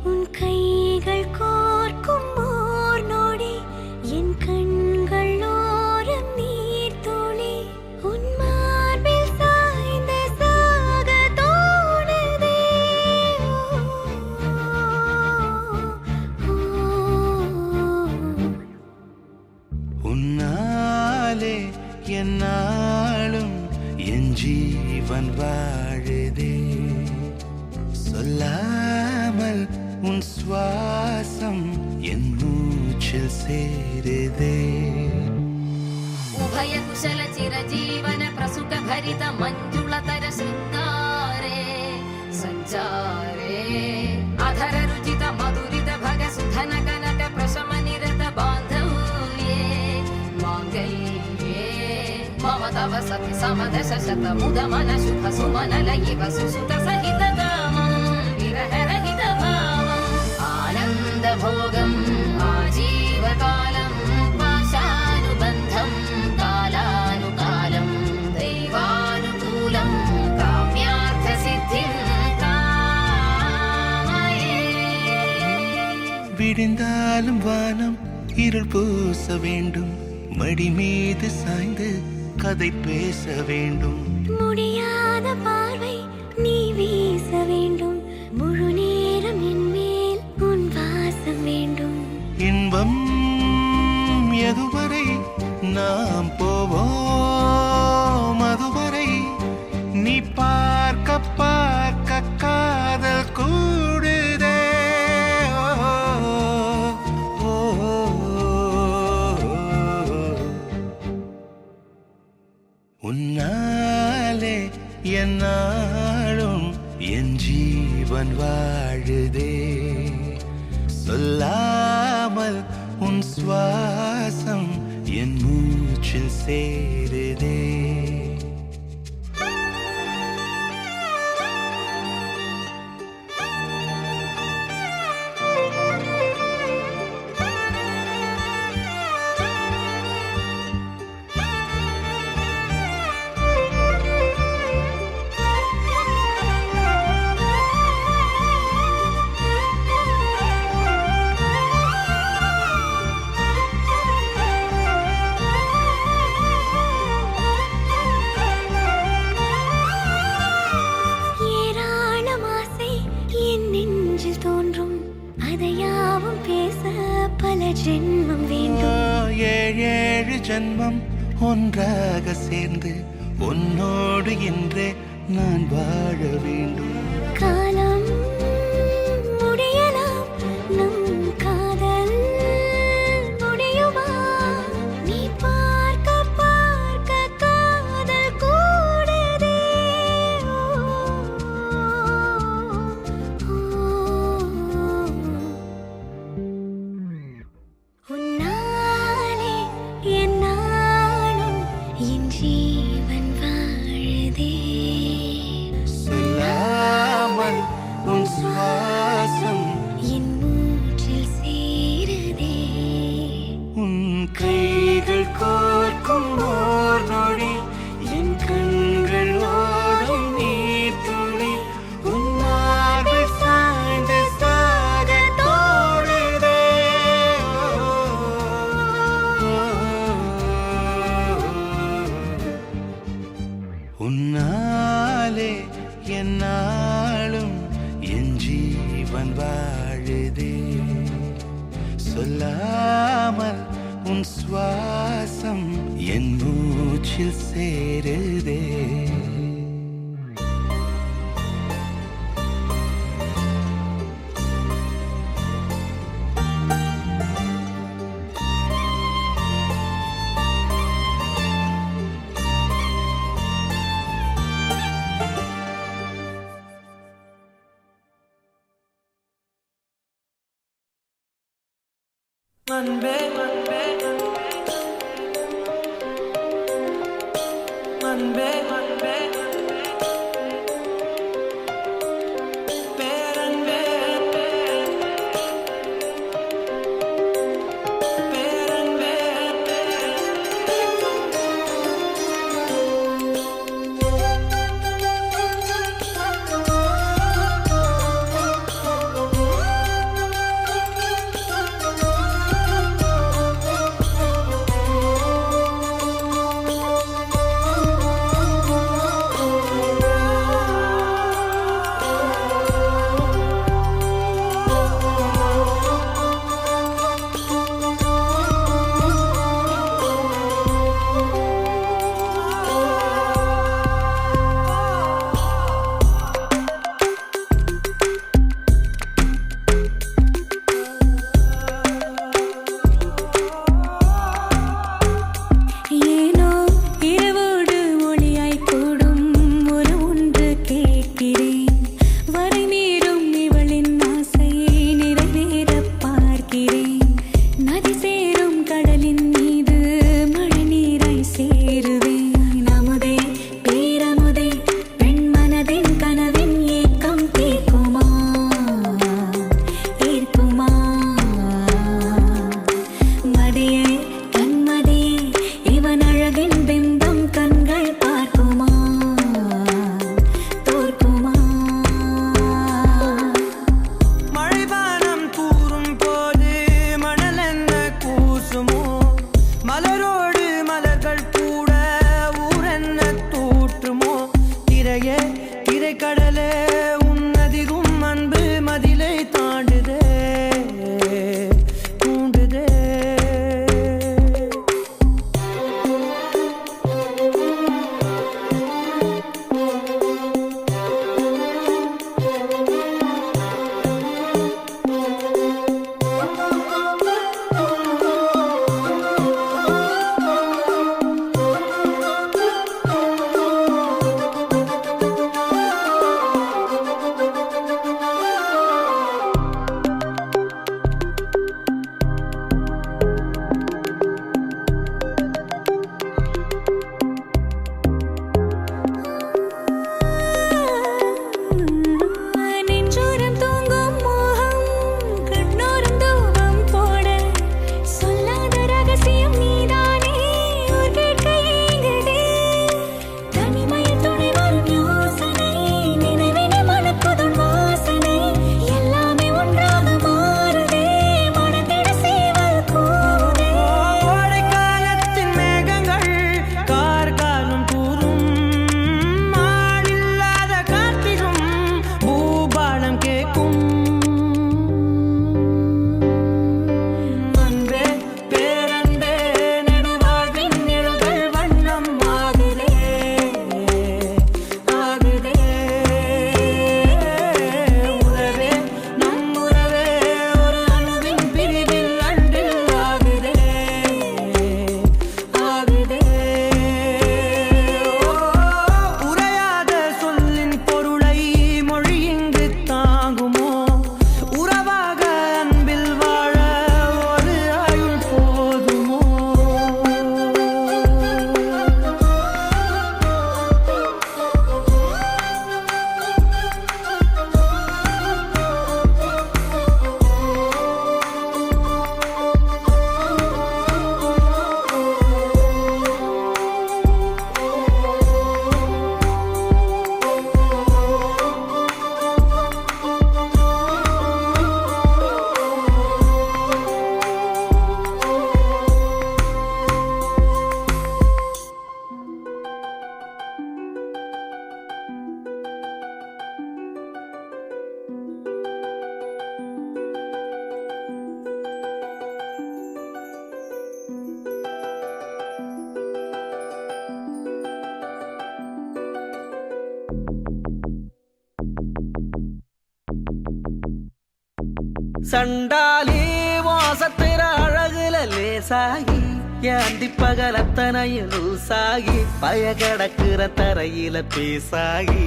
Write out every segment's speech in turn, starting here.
உன் கைகள் கோர்க்கும் ஓர் நொடி என் கண்கள் ஓரம் நீர் துளி உன் மார்பில் சாய்ந்த சாக தோணுதே. உன்னாலே என்னாலும் என் ஜீவன் வாழுதே. சொல்லாமல் உன் சுவாசம் என் மூச்சில் சேருதே. உபய குசல சிரஜீவன பிரசுக பரித மஞ்சுளதர சிங்காரே சஞ்சாரே அதர ருச்சித மதுரித भग सुधन कनक प्रशम निरत बांधव्ये मांगल्ये मम तव सति समदश शत मुद मन शुभ सुमन लयिव सुसुत सहित गामं विरह रहित भावं आनंद भोगं आजीवकालं पाशानुबन्धं कालानुकालं दैवानुकूलं काम्यार्थ सिद्धिं விடிந்தாலும் வானம் இருள் பூச வேண்டும். மடி மீது சாய்ந்து கதை பேச வேண்டும். முடியாத பார்வை நீ வீச வேண்டும். முழு நேரம் என் மேல் உன் வாசம் வேண்டும். இன்பம் எதுவரை நாம் போவோம் அதுவரை நீ பார்க்க பார்க்க காதல் கூடுதே. உன்னாலே என்னாலும் என் ஜீவன் வாழுதே. சொல்லாமல் உன் சுவாசம் என் மூச்சில் சேருதே. ஜென்மம் வேண்டும். ஏழு ஜென்மம் ஒன்றாக சேர்ந்து உன்னோடு என்றே நான் வாழ வேண்டும். காலம் முடியலாம் நம் காதல் முடியுமா? நீ பார்க்க பார்க்க காதல் கூடுதே. உன்னாலே என்னாலும் என் ஜீவன் வாழுதே. சொல்லாமல் உன் சுவாசம் என் மூச்சில் சேருதே. உன் கைகள் கோர்க்கும் ஓர் நொடி என் கண்கள் ஓடும் நீர் துளி உன் மார்பில் சாய்ந்து சாக தோணுதே. உன்னாலே என்னாலும் என் ஜீவன் வாழுதே. சொல்லாமல் உன் சுவாசம் என் மூச்சில் சேருதே. அன்பே அன்பே அன்பே அன்பே பேரன்பே பேரன்பே திரைக்கடலே உன்னதிரும் அன்பு மதிலை தாண்டுதே தூண்டுதே. நெஞ்சோரம் தூங்கும் மோகம் கண்ணோரம் தூபம் போட சொல்லாத ரகசியம் நீதானே ஊர் கேட்க ஏங்குதே. தனிமையில் துணை வரும் யோசனை நினைவினை மணக்குதும் வாசனை எல்லாமே ஒன்றாக மாறுதே மனதிட சேவல் கூவுதே. கோடைக்காலத்தின் மேகங்கள் கார்காலம் கூறும் ஆளில்லாத காற்றிலும் பூபாலம் கேட்கும். அன்பே பேரன்பே நெடுவாழ்வின் நிழல்கள் வண்ணம் ஆகுதே ஆகுதே. உறவே நம் உறவே ஒரு அணுவின் பிரிவில் அன்றில் ஆகுதே ஆகுதே. உரையாத சொல்லின் பொருளை மொழி இங்கு தாங்குமோ? உறவாக அன்பில் வாழ ஒரு ஆயுள் போதுமோ? சண்டாலி வாசத்திர அழகுல லேசாகி ஏந்தி பகல் அத்தனையும் லூசாகி பய கிடக்குற தரையில பேசாகி.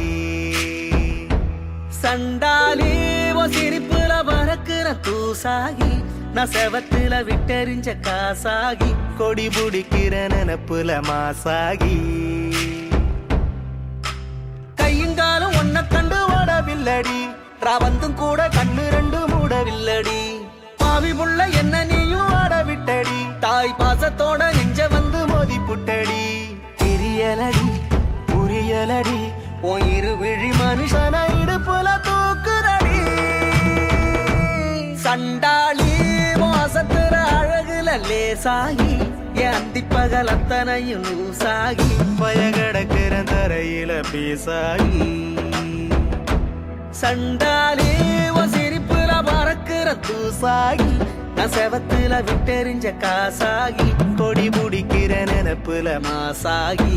சண்டாலி சிரிப்புல பறக்குற தூசாகி நான் செவத்துல விட்டெறிஞ்ச காசாகி கொடி பிடிக்கிற நினப்புல மாசாகி. கையுங்காலும் ஒன்ன கண்டு ஓடவில்லடி ராவந்தும் கூட கண்ணு ரெண்டு மூடவில்லடி. பாவி புள்ள என்ன நீயும் ஆட விட்டடி தாய் பாசத்தோட நெஞ்ச வந்து மோதி புட்டடி. தெரியலடி புரியலடி உன் இரு விழி மனுஷன இடுப்புல தூக்குறடி. சண்டாளி வாசத்துற அழகுல லேசாகி என் அந்திப்பகல் அத்தனையும் லூசாகி பய கிடக்கிற தரையில பேசாகி. சண்டாலி சிரிப்புல பறக்குற தூசாகி நான் செவத்துல விட்டெறிஞ்ச காசாகி கொடி பிடிக்கிற நினப்புல மாசாகி.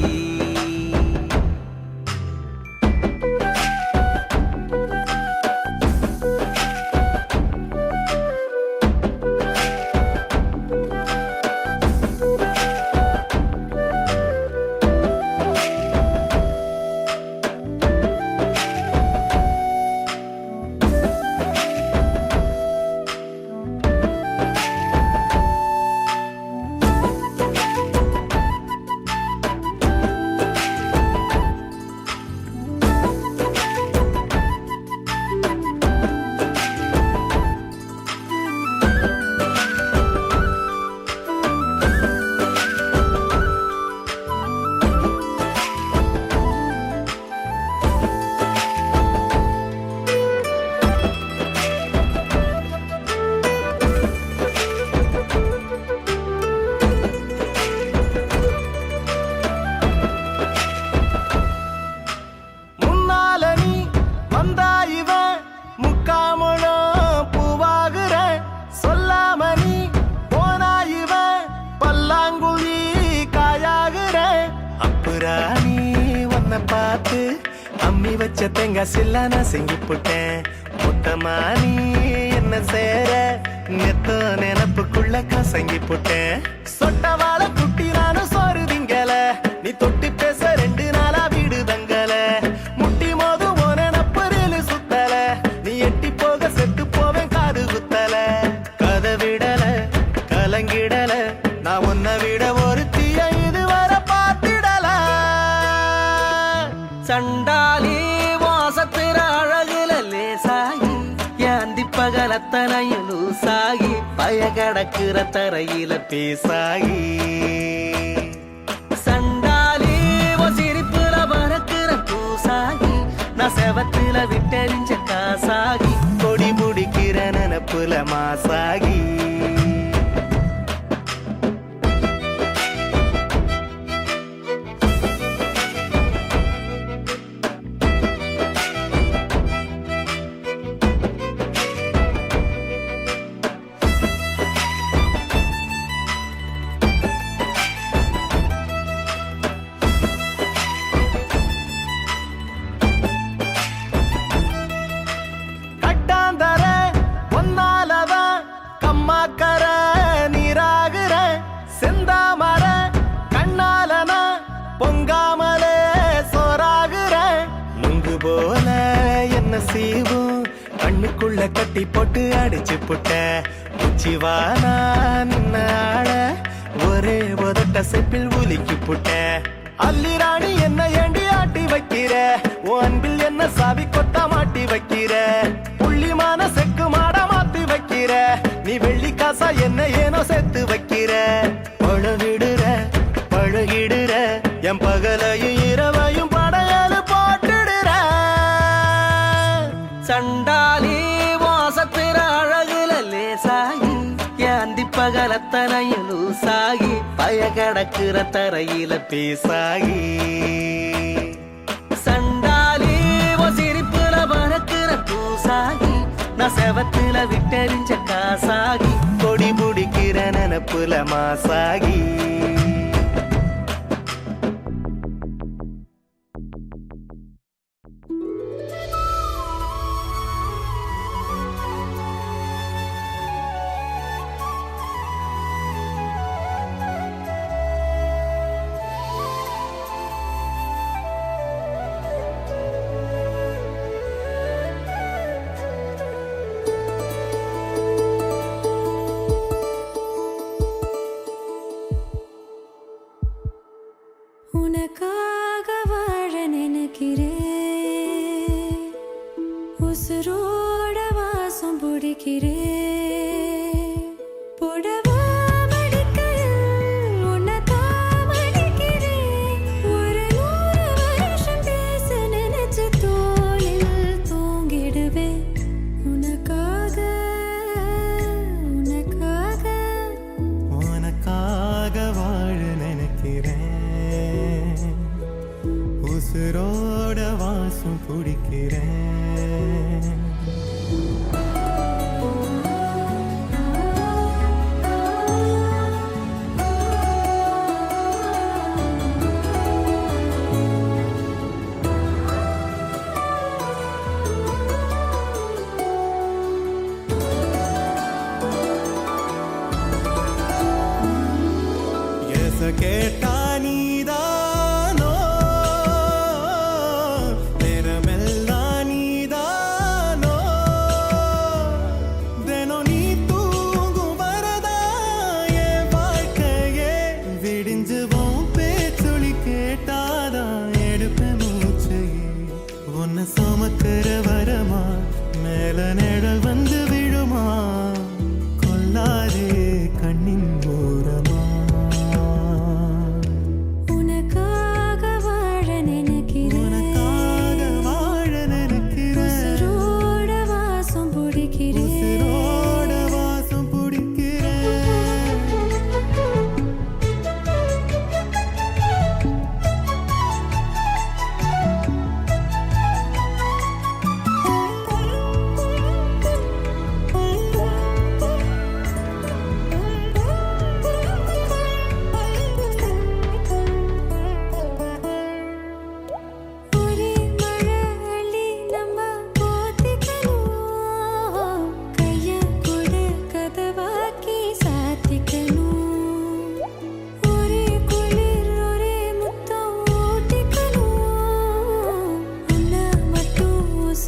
உடைச்ச தேங்காய் சில்லா நான் செங்கி போட்டேன் மொத்தமா நீ என்ன சேர நெத்த நினப்புக்குள்ள கசங்கி போட்டேன் சொட்ட வாழ குட்டி நானும் சோறு திங்கல நீ தொட்டி பேச 2 நாளா வீடு தங்கல முட்டி மோது போன நப்பரில் சுத்தல நீ எட்டி போக செத்து போவேன் காது குத்தல கதை விடல கலங்கிடல நான் உன்னை விட ஒரு தீய இதுவரை பார்த்திடல சண்டாலி வாசத்திர அழகுல லேசாகி ஏந்தி பகலத்தனையும் லூசாகி பய கடக்குற தரையில பேசாகி சண்டாலி சிரிப்புல பறக்குற பூசாகி நான் செவத்துல விட்டெறிஞ்ச காசாகி கொடி முடிக்கிற நினப்புல மாசாகி கண்ணுக்குள்ள கட்டி போட்டு அடிச்சு புட்ட உச்சிவானா நின்னாட ஒரே உதட்ட செப்பில் உலுக்கி புட்ட அல்லிராணி என்ன ஏண்டி ஆட்டி வைக்கிற உன் அன்பில் என்ன சாவி கொத்தா மாட்டி வைக்கிற புள்ளிமான செக்கு மாட மாத்தி வைக்கிற நீ வெள்ளி காசா என்ன ஏனோ சேர்த்து வைக்கிற பழவிடுற பழகிடுற என் பகலையும் இரவையும் படையலு போட்டுடுற சண்டாலி வாசத்திர அழகுல லேசாகி ஏந்தி பகலத்தனையும் லூசாகி பய கடக்குற தரையில பேசாகி சண்டாலி சிரிப்புல பறக்குற பூசாகி நான் செவத்துல விட்டெறிஞ்ச காசாகி கொடி பிடிக்கிற நினப்புல மாசாகி உனக்காக வாழ நினைக்கிறேன் உசுரோட வாசம் பிடிக்கிறேன் புடவ மடிக்கையில் உன்னைத்தான் மடிக்கிறேன் ஒரு 100 வருஷம் பேச நினைச்சு தோளில் தூங்கிடுவேன் உனக்காக உனக்காக உனக்காக வாழ நினைக்கிறேன் உசுரோட வாசம் பிடிக்கிறேன் கேட்டா நீதானோ நேரமெல்லாம் நீதானோ தினம் நீ தூங்கும் வரதா என் வாழ்க்கையே விடிஞ்சுவோம் பேச்சொலி கேட்டாதான் எடுப்பேன் மூச்சையே உன்னை சுமக்கிற வரமா மேல நிழல் வந்து விழுமா கொல்லாதே கண்ணின் ஓரமா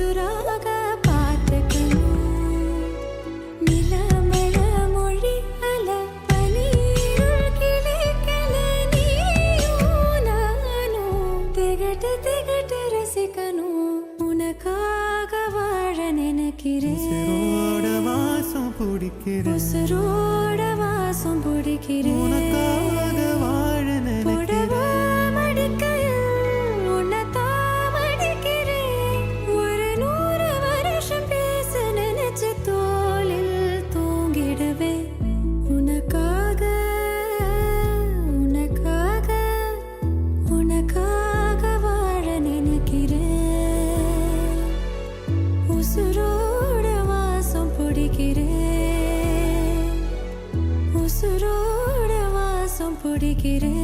உசுராக பார்த்துக்கணும் நிலமழ மொழி அல பனீருள் கிளிக்கல நீயும் நானும் திகட்டு திகட்டு ரசிக்கணும் உனக்காக வாழ நினைக்கிறேன் உசுரோட வாசம் பிடிக்கிறேன் உசுரோட வாசம் பிடிக்கிறேன் உனக்காக வாழ நினைக்கிறேன் மடிக்கையில் உன்னைத்தான் மடிக்கிறேன் ஒரு 100 வருஷம் பேச நினைச்ச தோளில் தூங்கிடவே உனக்காக உனக்காக உனக்காக வாழ நினைக்கிறேன் உசுரோட வாசம் பிடிக்கிறேன் உசுரோட வாசம் பிடிக்கிறேன்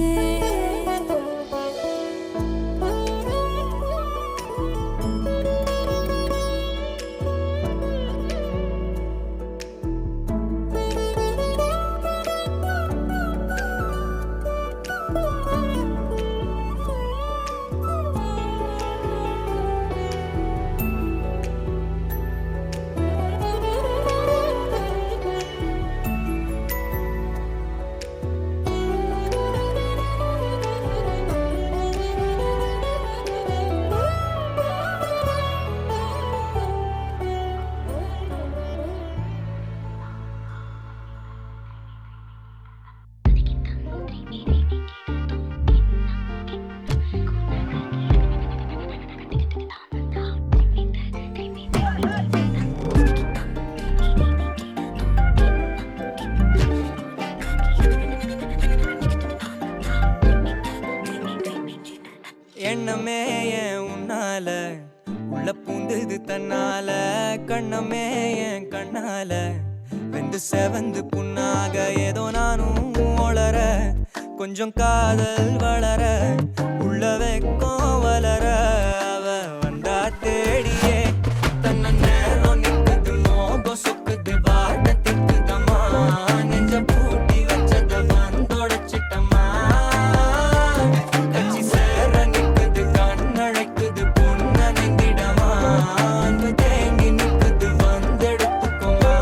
எண்ணமே ஏன் உன்னால உள்ள பூந்தது தன்னால கண்ணமே என் கண்ணால வெந்து செவந்து புண்ணாக ஏதோ நானும் ஒளர கொஞ்சம் காதல் வளர உள்ள வெக்கம் வளர அவ வந்தா தேடியே தன்ன நேரம் நிக்குது மோகம் சொக்குது வாட்ட திக்குதம்மா நெஞ்ச பூட்டி வச்சத வந்தொடச்சிட்டம்மா கட்சி சேர நிக்குது கண்ணழைக்குது பொண்ண நெங்கிடமா அன்பு தேங்கி நிக்குது வந்தெடுத்துக்குமா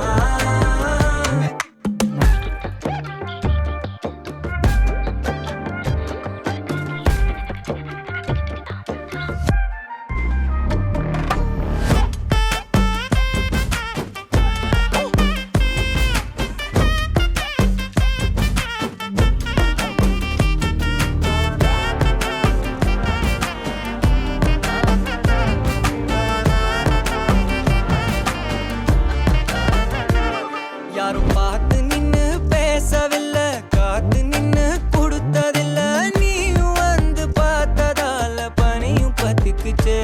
யாரும் பார்த்து நின்னு பேசவில்லை காத்து நின்னு கொடுத்ததில்ல நீயும் வந்து பார்த்ததால பனியும் பத்திக்குச்சே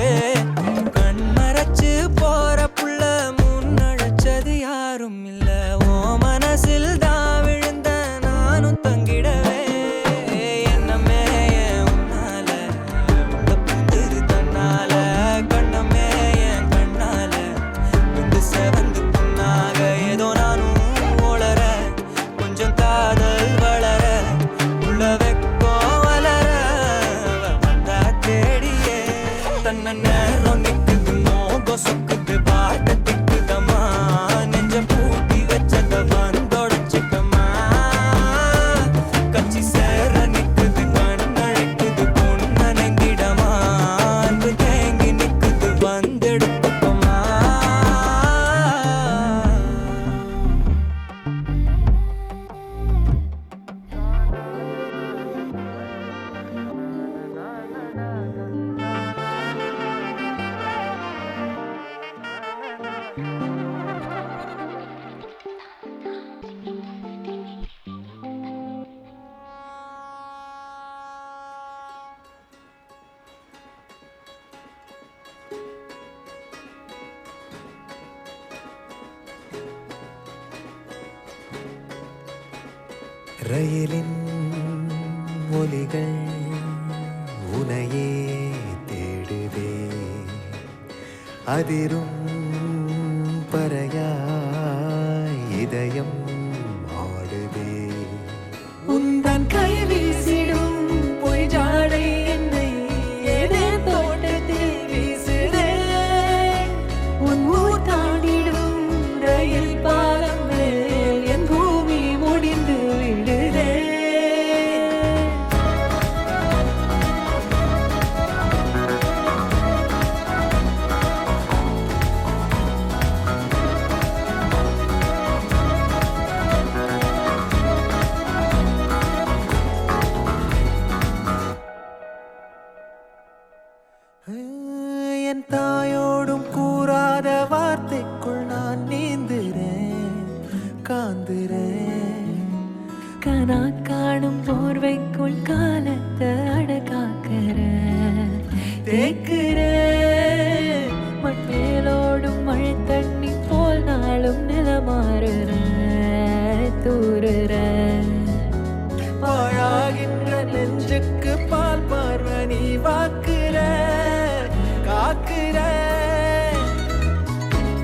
கண் மறைச்சு போற புள்ள முன்னழைச்சது யாரும் இல்ல ஓ மனசில் தான் விழுந்த நானும் தங்கிடவே என்னமே என் உன்னால உள்ள புந்தது தன்னால கண்ணமே என் கண்ணால வந்து செவந்து புண்ணாக ஏதோ நானும் ஒளர கொஞ்சம் காதல் வளர உள்ள வெக்கோ வளர அவ வந்தா தேடியே தன்ன நேரம் நிக்குது மோகம் சொக்குது பாட்ட திக்குதம்மா நெஞ்ச பூட்டி வச்சத வந்தொடச்சிட்டம்மா கட்சி சேர நிக்குது கண்ணழைக்குது பொண்ண நெங்கிடமா அன்பு தேங்கி நிக்குது வந்தெடுத்துக்கோமா ரயிலின் ஒலிகள் உனையே தேடுதே அதிரும் பறையாய் இதயம் ஆடுதே உந்தன் கை வீசிடும் பொய் ஜாடை என்னை ஏதே தோட்டத்தில் வீசுதே கோடும் கூறாத வார்த்தைக்குள் நான் நீந்துறேன் காந்துறேன். கனா காணும் போர்வைக்குள் காலத்தை அடகாக்கிற தேக்குற மண்மேலோடும் மழை தண்ணி போல் நாளும் நிலமாறுற தூறுற பாழாகின்ற நெஞ்சுக்கு பால் பார்வனி வாக்குற காக்குற.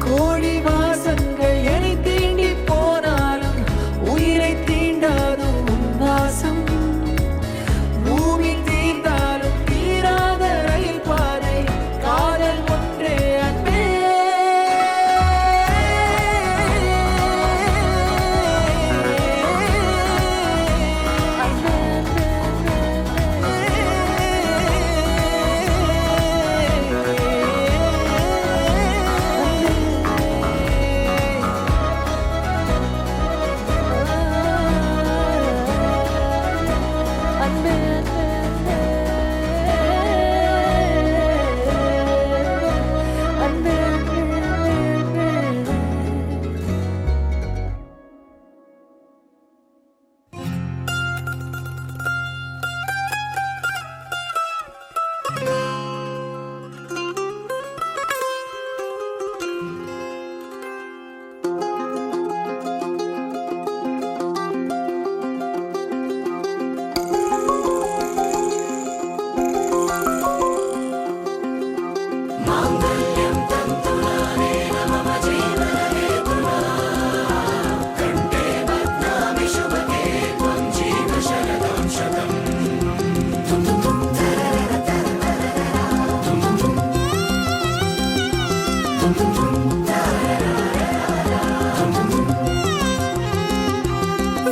கோடி வாசங்கள் என்னை தீண்டி போனாலும் உயிரை தீண்டாதும் உன் வாசம். பூமி தீர்ந்தாலும் தீராத ரயில் பாதை காதல் ஒன்றே அன்பே.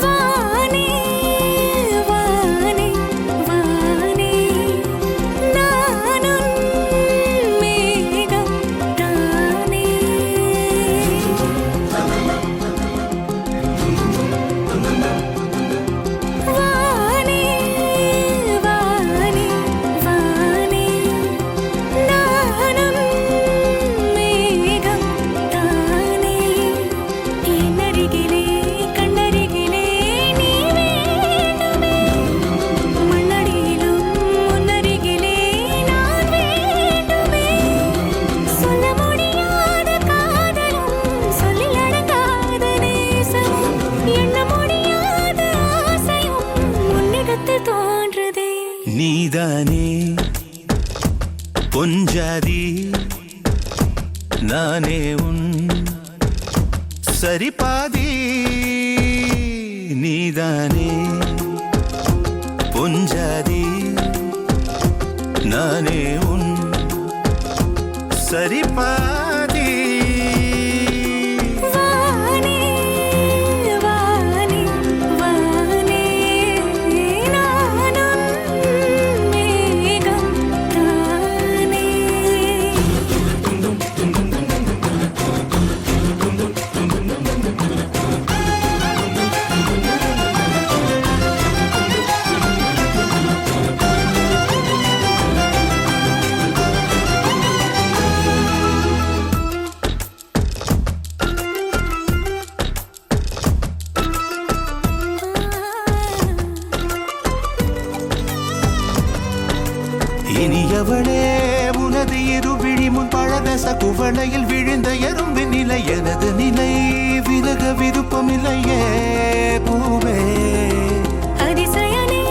வானே வானே வானே நானும் மேகம் தானே. வானே வானே வானே நானும் மேகம் தானே. என்னருகிலே கண்ணருகிலே நீ வேண்டுமே. மண்ணடியிலும் முன்னருகிலே நான் வேண்டுமே. சொல்ல முடியாத காதலும் சொல்லில் அடங்காத நேசமும் எண்ண முடியாத ஆசையும் உன்னிடத்தில் தோன்றுதே. நீதானே பொஞ்சாதி நானே உன் சரிபாதி. நீதானே பொஞ்சாதி நானே உன் சரிபாதி. வானே வானே வானே நானும் மேகம் தானே. இனியவளே உனது இருவிழி முன் பழதச குவளையில் விழுந்த எறும்பின் நிலை எனது நிலை விலக விருப்பமில்லையே பூவே. அதிசயனே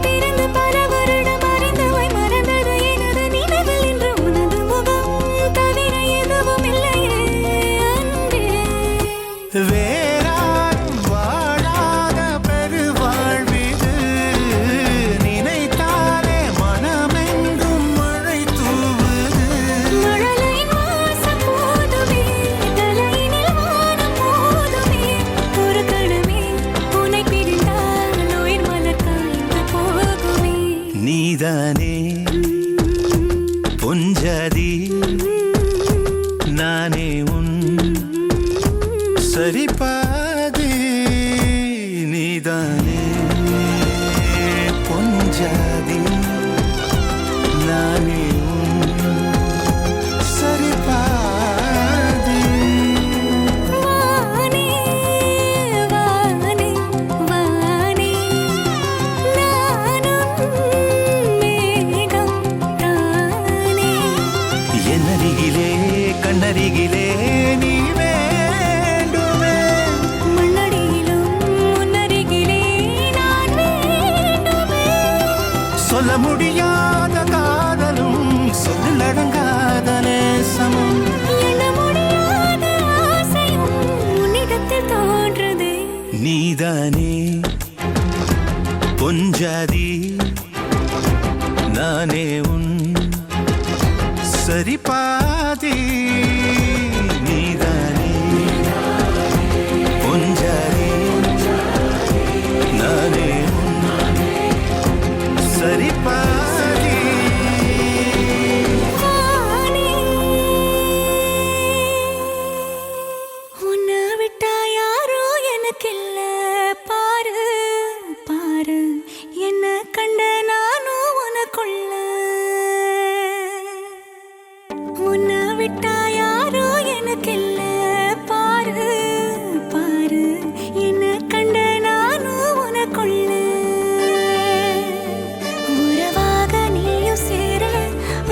பிறந்து பல வருடம் அறிந்தவை மறந்தது எனது நினைவில் இன்று உனது முகம் தவிர எதுவும் இல்லையே அன்பே. வேறாரும் வாழாத பெருவாழ்விது நினைத்தாலே மனமெங்கும் மழை தூவுது. மழலையின் வாசம் போதுமே தலையினில் வானம் போதுமே. ஒரு கணமே உன்னை பிரிந்தால் உயிர் மலர் காய்ந்து போகுமே. நீதானே பொஞ்சாதி நானே உன் சரிபாதி. நீதானே பொஞ்சாதி நானே உன் சரிபாதி. உன்னருகிலே நீ வேண்டுமே மண்ணடியிலும் உன்னருகிலே நான் வேண்டுமே சொல்ல முடியாத காதலும் சொல்லடங்காத நேசமும் எண்ண முடியாத ஆசையும் உன்னிடத்தில் தோன்றுதே நீதானே பொஞ்சாதி நானே உன் சரிபாதி நீதானே பொஞ்சாதி நானே உன் சரிபாதி உன்னை விட்டா யாரோ எனக்கில்ல பாரு பாரு என்ன கண்ட நானும் உனக்குள்ள உன்னை விட்டா யாரோ எனக்கில்ல பாரு பாரு என்ன கண்ட நானும் உனக்குள்ள உறவாக நீயும் சேர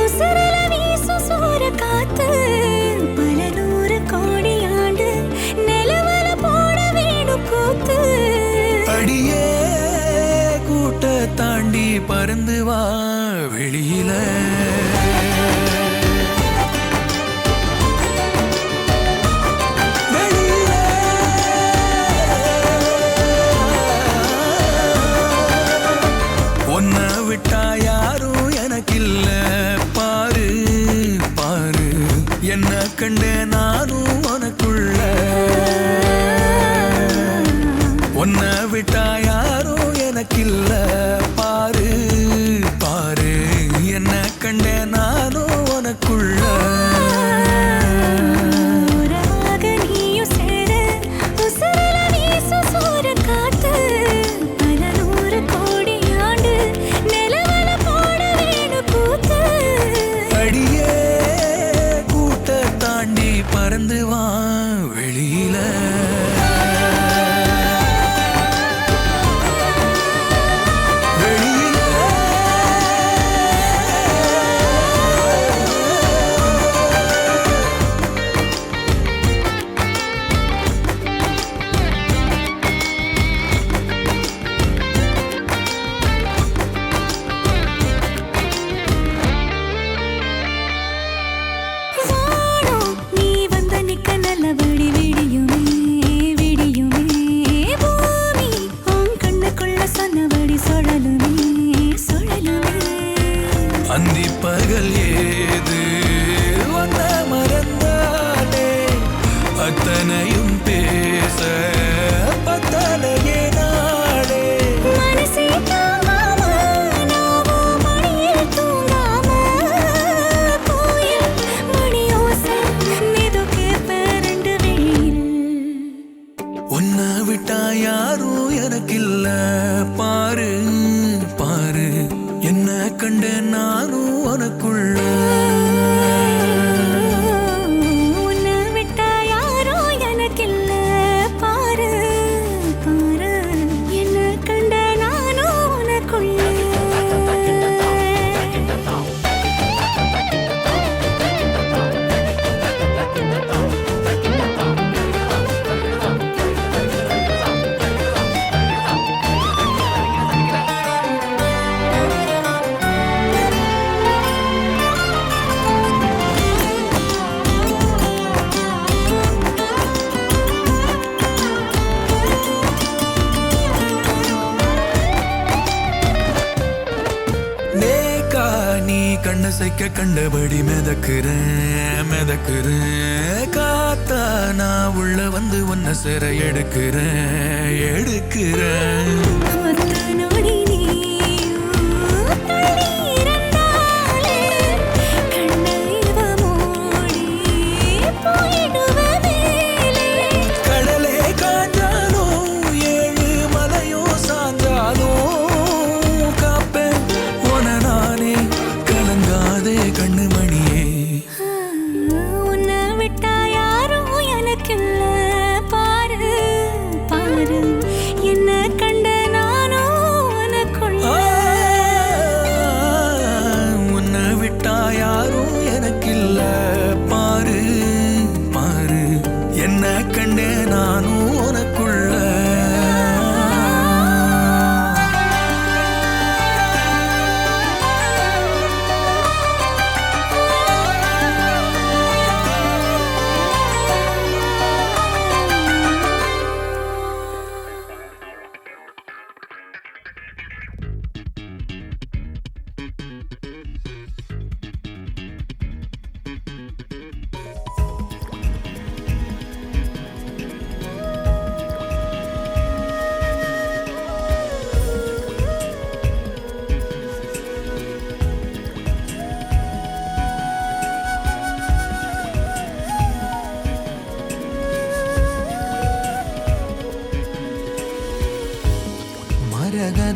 உசுரல வீசும் சூற காத்து பல நூறு கோடி ஆண்டு நிலவல போட வேணும் கூத்து அடியே கூட்ட தாண்டி பறந்து வா வெளியில உன்னை விட்டா யாரும் எனக்கில்ல பாரு பாரு என்ன கண்ட நானும் உனக்குள்ள உன்னை விட்டா யாரும் எனக்கில்ல பாரு பாரு என்ன கண்ட நானும் உனக்குள்ள உறவாக நீயும் சேர உசுரல வீசும் சூற காத்து பல நூறு கோடி ஆண்டு நிலவல போட வேணும் கூத்து அடியே கூட்ட தாண்டி பறந்து வா வெளியில வானம் நீ வந்த நிக்க நல்லபடி விடியுமே விடியுமே பூமி உன் கண்ணுக்குள்ள சொன்னபடி சுழலுமே சுழலுமே அந்தி பகல் ஏது வந்த மறந்தாலே அத்தனையும் பேச பத்தலையே நாளே மனசே தாங்காம நாவும் மணியில் தூங்காம கோயில் மணியோசை மெதுக்கே பரண்டு வெயில் உன்னை விட்டா யாரும் எனக்கில்ல பாரு பாரு என்ன கண்ட நானும் உனக்குள்ள உன்னை விட்டா யாரோ எனக்கில்ல பாரு பாரு என்ன கண்ட நானும் உனக்குள்ள நேக்கா நீ கண்ணசைக்க கண்டபடி மிதக்குறேன் மிதக்குறேன் காத்தா நான் உள்ள வந்து உன்னை சிறை எடுக்கிறேன் எடுக்கிறேன் ஒத்த நொடி நீயும் தள்ளி இருந்தாலே கண்ணை இவ மூடி போயிடுவ மேலே கடலே காஞ்சாலும் ஏழு மலையும் சாஞ்சாலும் காப்பேன் உன நானே கலங்காதே கண்ணு மணியே உன்னை விட்டா யாரும் எனக்கில்ல பாரு பாரு என்ன கண்ட நானும்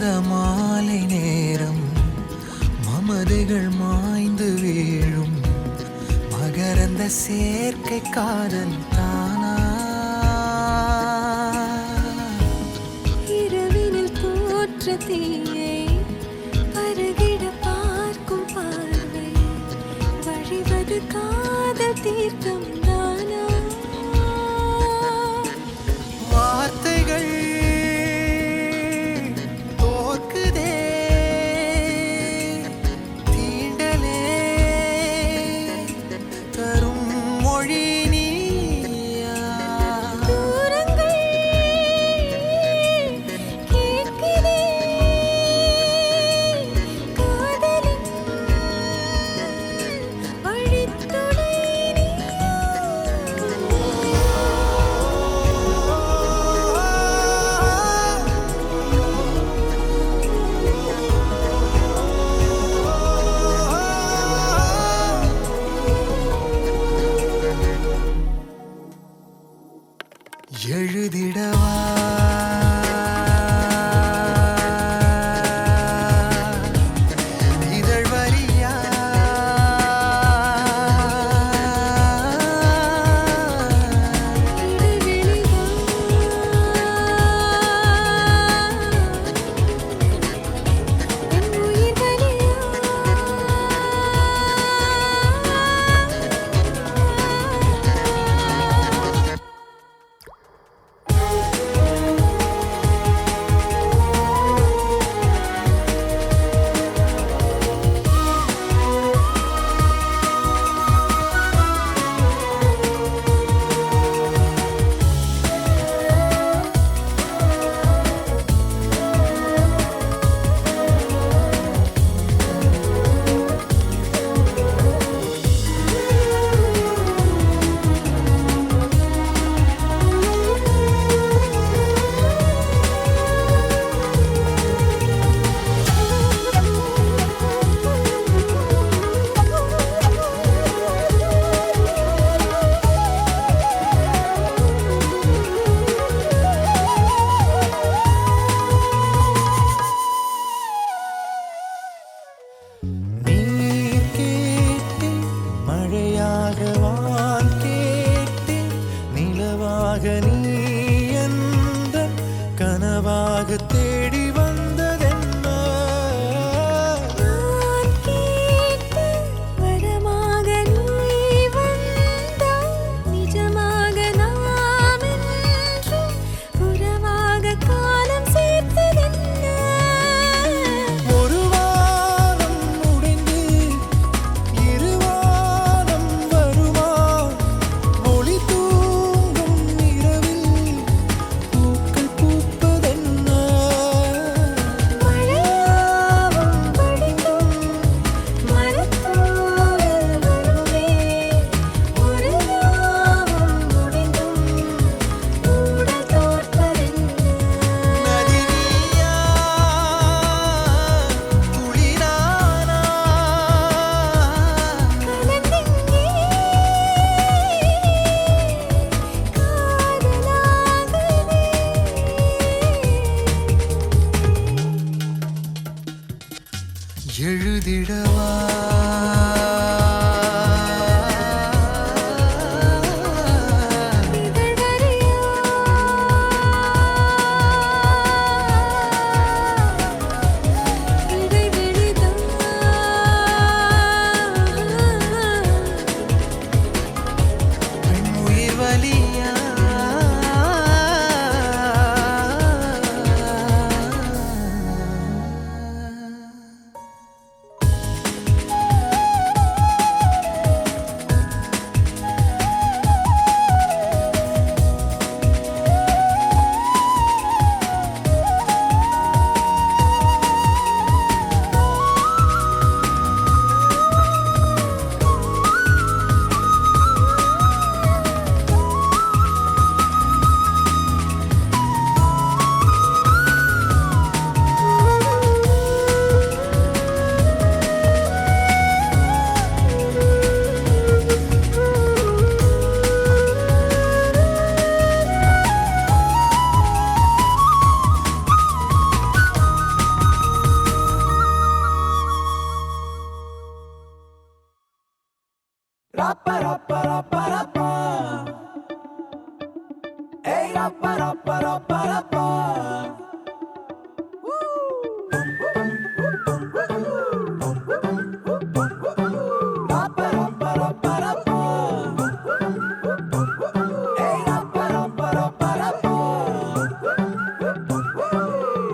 இந்த மாலை நேரம் மமதைகள் மாய்ந்து வீழும் மகரந்த சேர்க்கை காதல் தானா இரவினில் தோற்ற தீயை பருகிட பார்க்கும் பார்வை வழிவது காதல் தீர்க்கம் தானா வார்த்தைகள் தோற்குதே தீண்டலே தரும் மொழி நீயா தூரங்கள் கேட்கிறே காதலின் வழித்துணை எழுதிடவா இதழ் வரியா நீர் கேட்டேன் மழையாக வான் கேட்டேன் நிலவாக நீ என்ற கனவாக தேடி வந்ததென்ன நான் கேட்ட வரமாக நீ வந்தாய் நிஜமாக நாம் என்று உறவாக காலம் சேர்த்ததென்ன ஒரு வானம் முடிந்து இருவானம் வருமா ஒளி தூங்கும் இரவில் பூக்கள் பூப்பதென்ன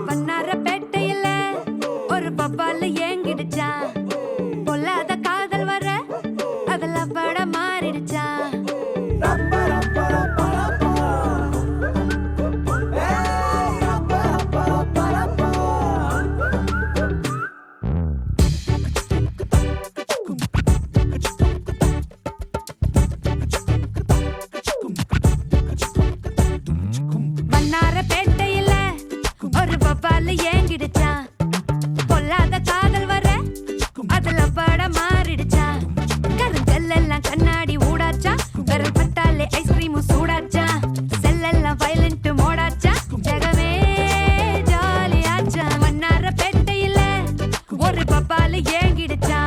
வண்ணாரப்பேட்டையில ஒரு பப்பால ஏங்கிடுச்சா பொல்லாத காதல் வர அதுல பட மாறிடுச்சா வண்ணாரப்பேட்டையில ஒரு பப்பால ஏங்கிடுச்சா பொல்லாத காதல் வர அதுல பட மாறிடுச்சா கருங்கல்லாம் கண்ணாடி ஊடாச்சா வெறும் பட்டாலே ஐஸ்கிரீமும் சூடாச்சா செல்லெல்லாம் வயலண்ட் மோடாச்சா ஜகமே ஜாலியாச்சா வண்ணாரப்பேட்டையில ஒரு பப்பால ஏங்கிடுச்சா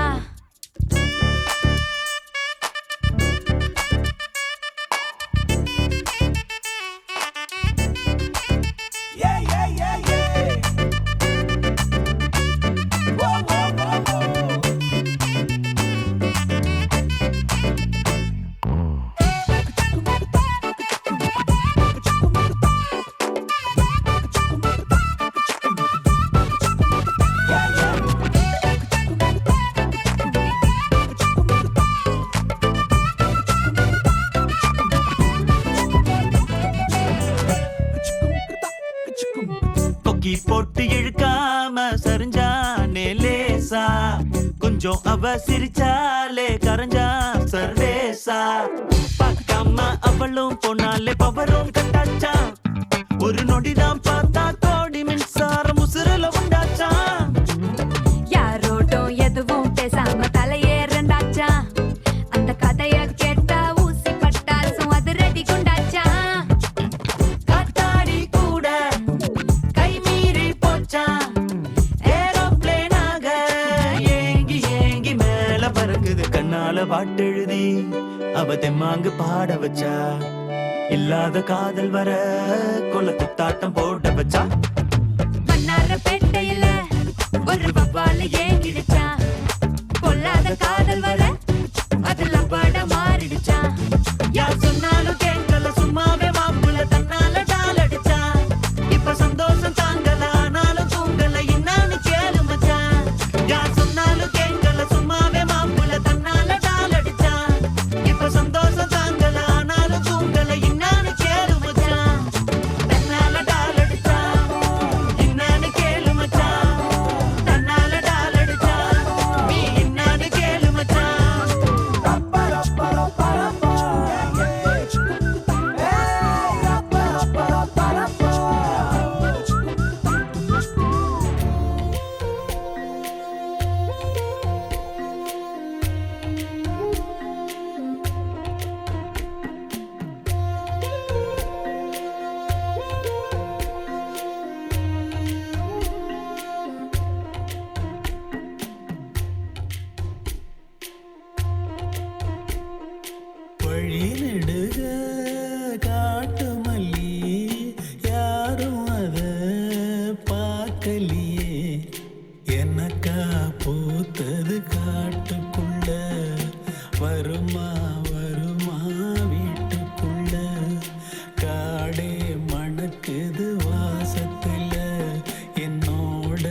கொக்கி போட்டு இழுக்காம சரிஞ்சானே லேசா கொஞ்சம் அவ சிரிச்சாலே கரைஞ்சா சர்வேசா பார்க்காம அவளும் போனாலே பவரும் கட்டாச்சா ஒரு நொடிதான் பார்த்தா கோடி மின்சாரம் உசுரல உண்டாச்சா யாரோட்டும் எதுவும் பேசாம தலையேறந்தாச்சா அந்த கதைய கேட்டா ஊசி பட்டாசும் அது ரெடி கொண்டாச்சா காத்தாடி கூட கை மீறி போச்சா ஏரோப்ளேனாக ஏங்கி ஏங்கி மேல பறக்குது கண்ணால பாட்டெழுதி அவ தெம்மாங்கு பாட வச்சா இல்லாத காதல் வர கொல குத்தாட்டம் போட வச்சா வண்ணாரப்பேட்டையில ஒரு பப்பால ஏங்கிடுச்சா பொல்லாத காதல் வர அதுல பட மாறிடுச்சா யார் சொன்னாலும் கேட்கல சும்மாவே மாப்புல தன்னால டால் அடிச்சா இப்ப சந்தோஷம் தாங்கல ஆனாலும் தூங்கல என்னன்னு கேளு மச்சான் யார் சொன்னாலும் கேட்கல சும்மாவே மாப்புல தன்னால டால் அடிச்சா இப்ப சந்தோஷம் தாங்கல ஆனாலும் தூங்கல என்னன்னு கேளு மச்சான் தன்னால டால் அடிச்சா என்னன்னு கேளு மச்சான் தன்னால டால் அடிச்சா நீ என்னன்னு கேளு மச்சான் வழி நெடுக காட்டு மல்லி யாரும் அத பார்க்கலையே எனக்கா பூத்தது காட்டுக்குள்ள வருமா வருமா வீட்டுக்குள்ள காடே மணக்குது வாசத்துல என்னோட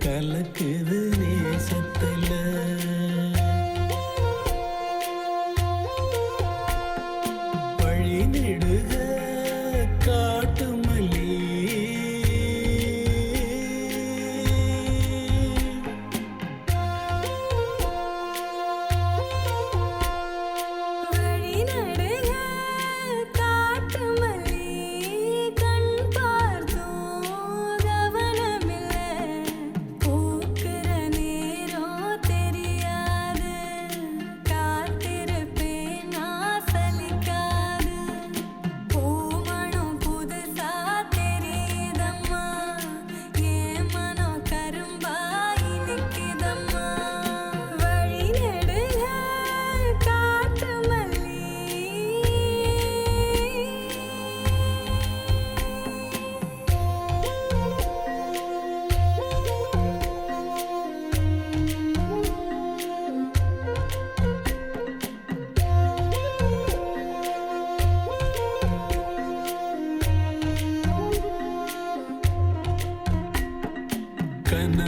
கலக்குது நேசத்துல வழி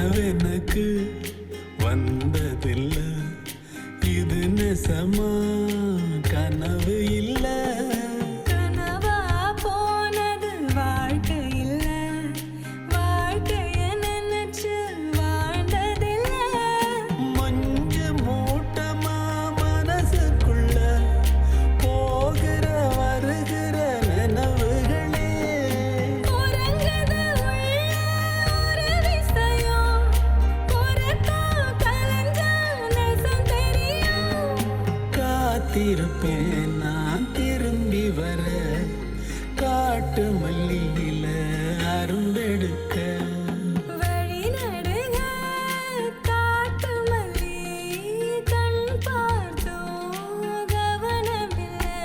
கனவெனக்கு வந்ததில்லை, இது நெசமா கனவு இல்லை. கனவா போனது வாழ்க்கை இல்ல, வாழ்க்கைய நினைச்சு வாழ்ந்ததில்லை. மஞ்சு மூட்டமா மனசுக்குள்ள போகிற வருகிற நினைவுகளே. உறங்குது உள்ள ஒரு விஷயம், உறக்கம் கலைஞ்சா நெசம் தெரியும். காத்திருப்பேன் நான் திரும்பி வர, காட்டு மல்லியில அரும்பெடுக்க. வழி நடுங்க காட்டு மல்லி, கண் பார்த்தோம் கவனமில்லை.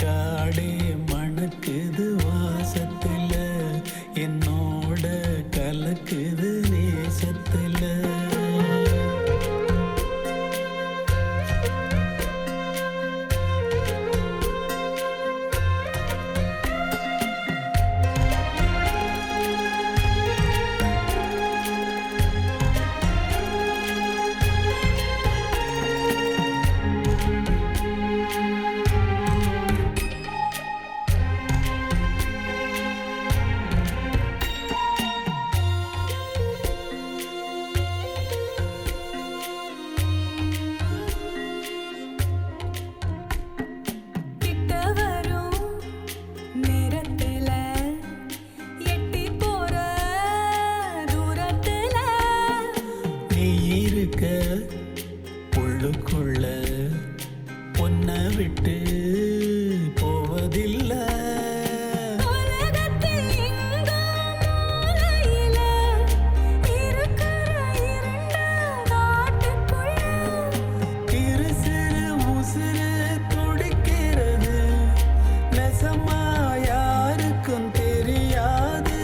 காடே மணக்குது வாசத்துல, என்னோட கலக்குது நேசத்துல. கிட்ட வரும் நேரத்துல, எட்டி போற தூரத்துல. நீ இருக்க உள்ளுக்குள்ள பொன்ன விட்டு போவதில்லை. உலகத்தில் எங்கோ மூலையில இருக்கிற இருண்ட காட்டுக்குள்ள. இரு சிறு உசுறு துடிக்கிறது, நெசமா யாருக்கும் தெரியாது.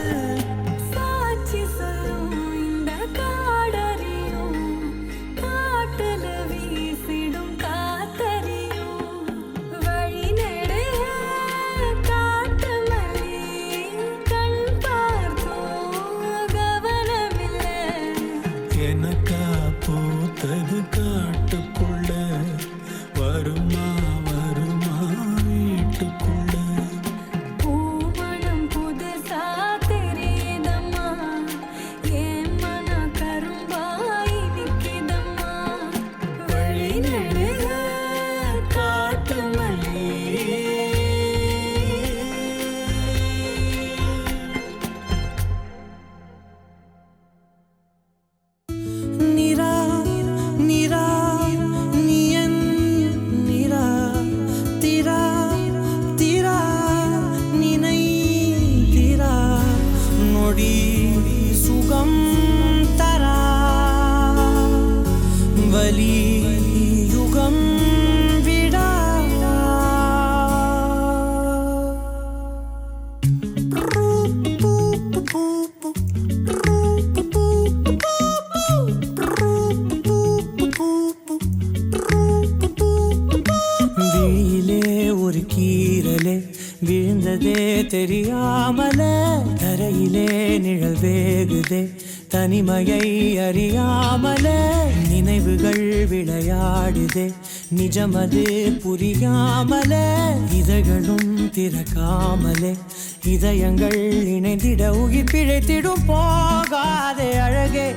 சாட்சி சொல்லும் இந்த காடறியும், காட்டுல வீசிடும் காத்தறியும். வழி நடுக காட்டு மல்லி, கண் பார்த்தோம் கவனமில்லை. எனக்கா பூத்தது காட்டுக்குள்ள, வருமா வருமா வீட்டுக்குள்ள. பூமணம் புதுசா தெரியுதம்மா, என் மனம் கரும்பாய் நிக்குதம்மா. வழி நடுக காட்டு மல்லி. நிரா நிரா நீயன் நிரா, திரா திரா நினை திரா, நொடி சுகம் தரா, வலி யுகம் விடா. விழியிலே ஒரு கீறலே விழுந்ததே தெரியாமல, தரையிலே நிழல் வேகுதே தனிமையை அறியாமல. நினைவுகள் விளையாடுதே நிஜமது புரியாமல, இதழ்களும் திறக்காமலே இதயங்கள் இணைந்திட உயிர் பிழைத்திடும். போகாதே அழகே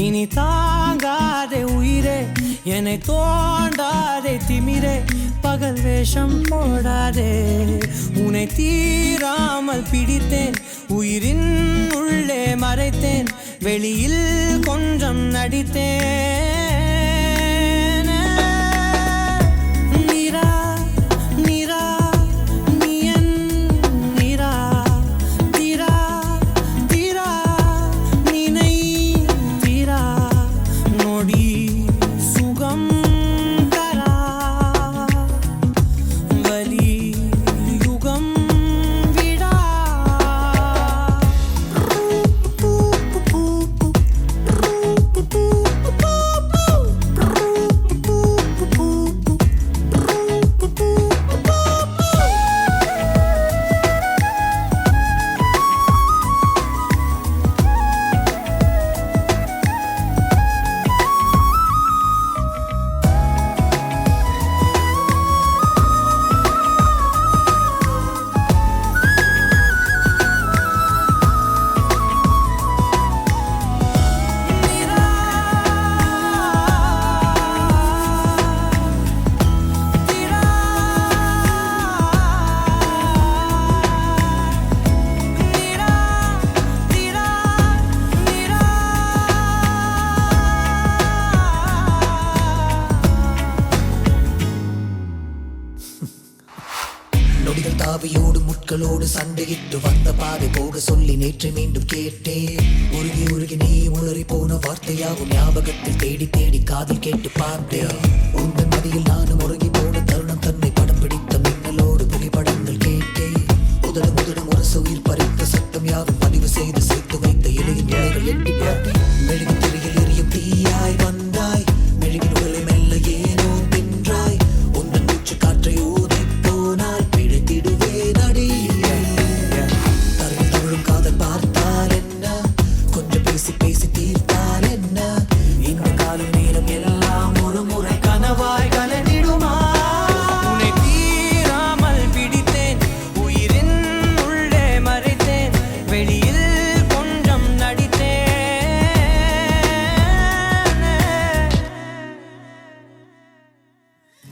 இனி தாங்காதே உயிரே, என்னை தோண்டாதே திமிரே, பகல் வேஷம் போடாதே. உன்னை தீராமல் பிடித்தேன், உயிரின் உள்ளே மறைத்தேன், வெளியில் கொஞ்சம் நடித்தேன். நிரா நிரா நீயன் நிரா, திரா திரா நினை திரா, நொடி சுகம் தரா, வலி யுகம் விடா. பூ பூ பூ பூ பூ பூ பூ பூ நொடிகள் தாவியோடு முட்களோடு சண்டையிட்டு வந்த பாதை போக சொல்லி நேற்று மீண்டும் கேட்டேன். உருகி உருகி நீ உளறி போன வார்த்தையாவும் ஞாபகத்தில் தேடி தேடி காதில் கேட்டு பார்த்தேன். உங்கள் மதியில் நானும் உருகி போன தருணம் தன்னை படம் பிடித்த மின்னலோடு புகைப்படங்கள் கேட்டேன். முதல் முதலும் ஒரு உயிர் பறித்த சத்தம் யாவும் பதிவு செய்து சேர்த்து வைத்த எளியின் நிலைகள் எட்டி பார்த்தேன். மெழுகு திரையில் எரியும் தீயாய் வந்தாய், மெழுகின் உடலை மெல்ல ஏனோ தின்றாய். உந்தன் மூச்சு காற்றை ஊதி போனால் பிழைத்திடுவேன் அடி. தரையில் தவழும் காதல் பார்த்தால் என்ன, கொஞ்சம் பேசி பேசி தீர்த்தால் என்ன, இந்த காலம் நேரம் எல்லாம் ஒரு முறை கனவாய் கலந்திடுமா? உன்னை தீராமல் பிடித்தேன், உயிரின் உள்ளே மறைத்தேன், வெளியில் கொஞ்சம் நடித்தேன்.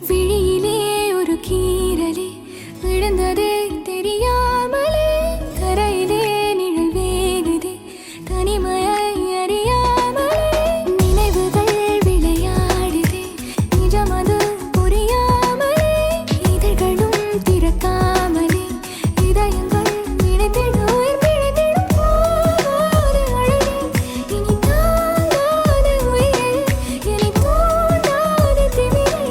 விழியிலே ஒரு கீறலே விழுந்ததே தெரியாமலே, கரையிலே நிழல் வேகுதே தனிமையை அறியாமலே, நினைவுகள் விளையாடுதே நிஜமது புரியாமலே, இதழ்களும் திறக்காமலே இதயங்கள் நினைத்திடும் உயிர் பிழைத்திடும் போகாத அழகே, இனி தாங்காத உயிரே, இனி தூண்டாத திமிரே,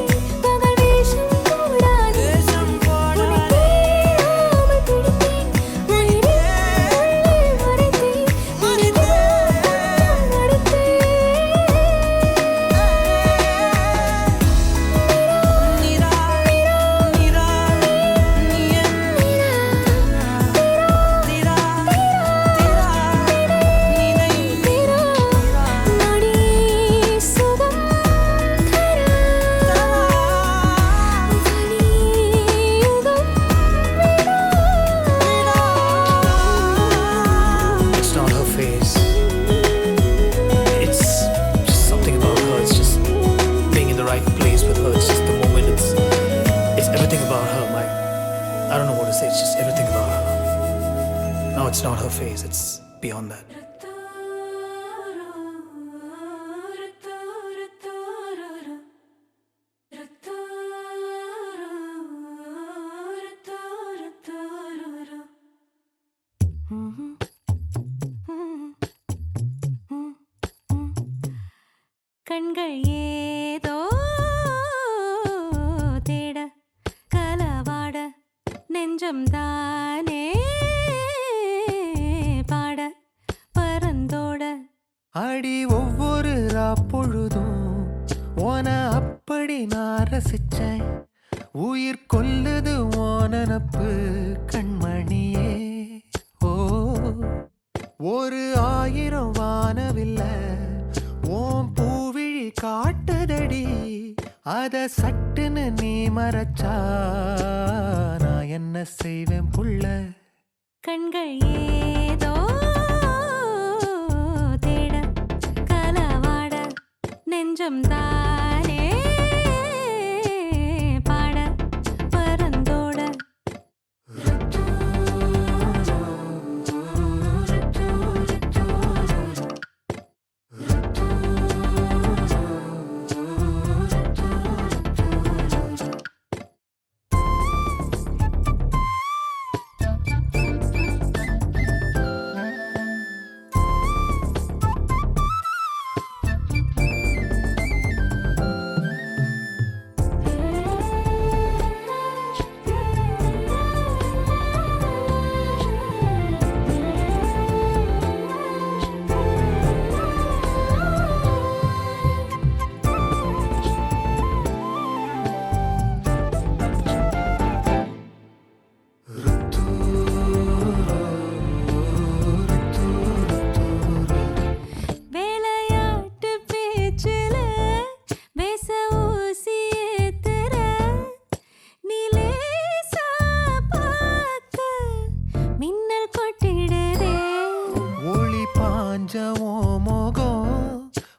பகல் வேஷம் போடாதே, உன்னை தேடாமல் பிடித்தேன், உயிரே உள்ளே மறைத்தேன், மனிதன் நடத்தேன். நிரா நிரா நீ என் திரா திரா நினை நொடி சுகம் தர வலியுகம் It's not her face. It's just something about her. It's just being in the right place with her. It's just the moment. It's everything about her. I don't know what to say. It's just everything about her. No, it's not her face. It's beyond that. கண்கள் ஏதோ தேட கலவாட நெஞ்சம் தானே பாட பரந்தோட. அடி ஒவ்வொரு பொழுதும் ஓன அப்படி நான் ரசிச்சேன். உயிர் கொல்லுது ஓனப்பு கண்மணியே. ஓ ஒரு 1000 வானவில்ல ஓம் பூவிழி காட்டுதடி, அத சட்டுன்னு நீ மறைச்சா நான் என்ன செய்வேன் புள்ள? கண்கள் ஏதோ தேட கலவாட நெஞ்சம் தானே பாட பரந்தோட.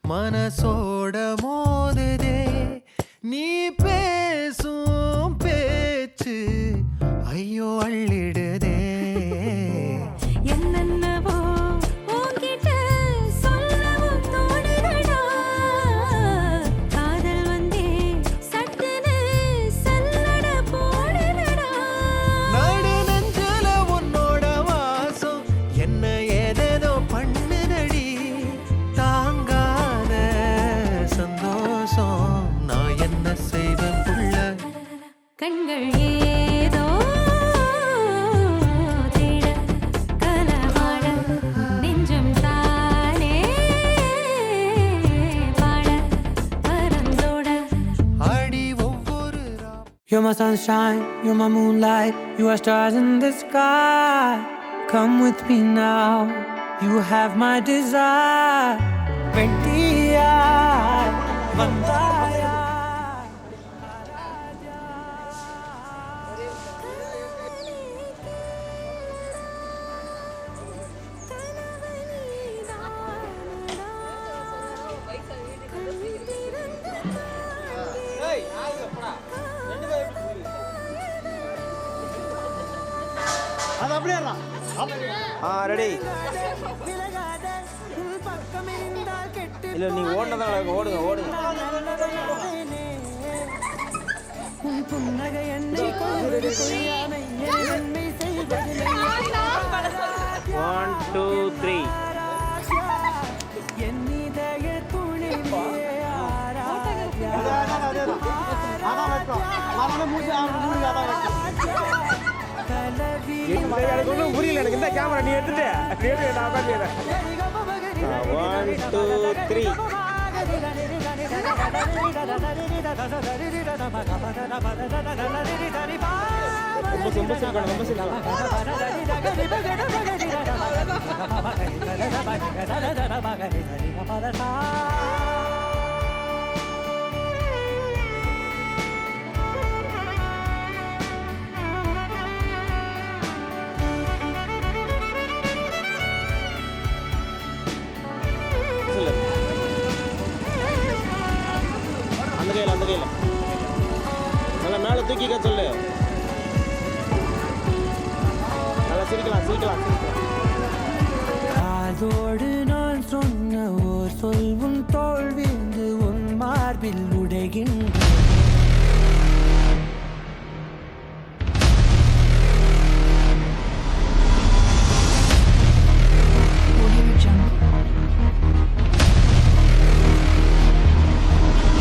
மனசோட மோதுதே நீ பேசும் பேச்சு ஐயோ அள்ளிடுதே. என்னென்னவோ உன்கிட்ட சொல்லவும் தோணுதடா, காதல் வந்தே சட்டுன்னு சல்லட போடுதடா. நான் sunshine, you're my moonlight, you are stars in the sky. Come with me now, you have my desire. Vendiya, vandaya. Ready இல்லை நீங்கள் ஓடினதான் ஓடுங்க ஓடுங்க ஒன் டூ த்ரீ புரியல எனக்கு இந்த கேமரா நீ எடுத்துட்டு நான் உட்காந்து 1 2 3 ரொம்ப அந்த கையில் நல்லா மேலே தூக்கிக்க சொல்லு நல்லா சிரிக்கலாம்